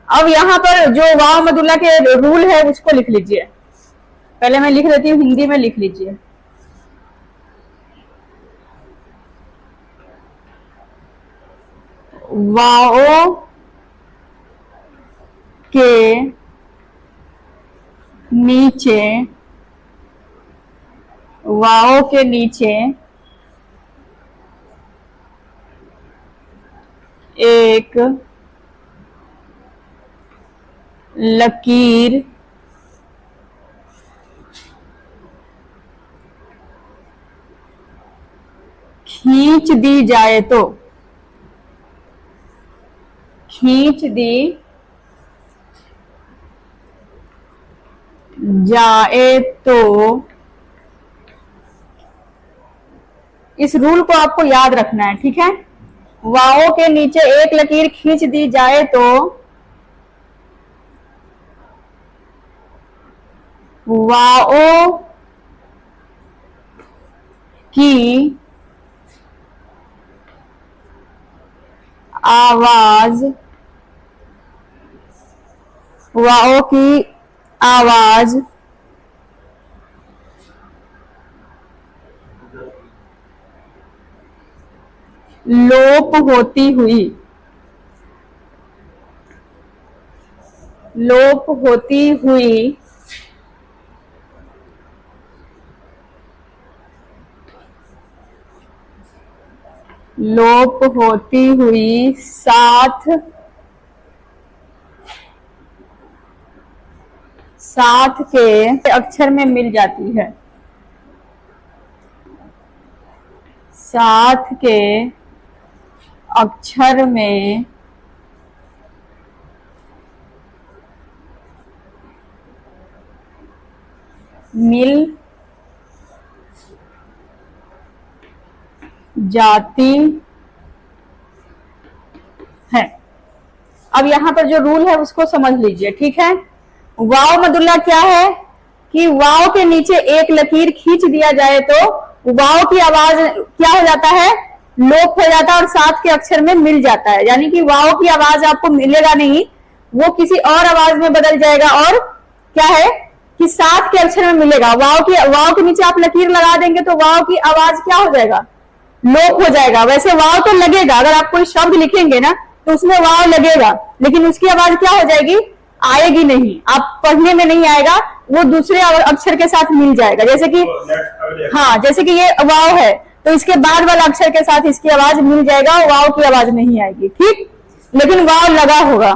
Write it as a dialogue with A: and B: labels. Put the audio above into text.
A: अब यहाँ पर जो वाव मदुल्ला के रूल है उसको लिख लीजिए। पहले मैं लिख देती हूँ, हिंदी में लिख लीजिए। वाओ के नीचे, वाओ के नीचे एक लकीर खींच दी जाए तो, खींच दी जाए तो, इस रूल को आपको याद रखना है, ठीक है। वाओ के नीचे एक लकीर खींच दी जाए तो वाओ की आवाज, वाओ की आवाज लोप होती हुई, लोप होती हुई लोप होती हुई साथ साथ के अक्षर में मिल जाती है, साथ के अक्षर में मिल जाती है। अब यहाँ पर जो रूल है उसको समझ लीजिए, ठीक है। वाव मदुल्ला क्या है कि वाव के नीचे एक लकीर खींच दिया जाए तो वाव की आवाज क्या हो जाता है, लोप हो जाता है और साथ के अक्षर में मिल जाता है। यानी कि वाव की आवाज आपको मिलेगा नहीं, वो किसी और आवाज में बदल जाएगा और क्या है कि साथ के अक्षर में मिलेगा। वाव के नीचे आप लकीर लगा देंगे तो वाव की आवाज क्या हो जाएगा, लोप हो जाएगा। वैसे वाव तो लगेगा, अगर आप कोई शब्द लिखेंगे ना तो उसमें वाव लगेगा, लेकिन उसकी आवाज क्या हो जाएगी, आएगी नहीं, आप पढ़ने में नहीं आएगा, वो दूसरे अक्षर के साथ मिल जाएगा। जैसे कि हाँ, जैसे कि ये वाव है तो इसके बाद वाला अक्षर के साथ इसकी आवाज मिल जाएगा, वाव की आवाज नहीं आएगी, ठीक, लेकिन वाव लगा होगा।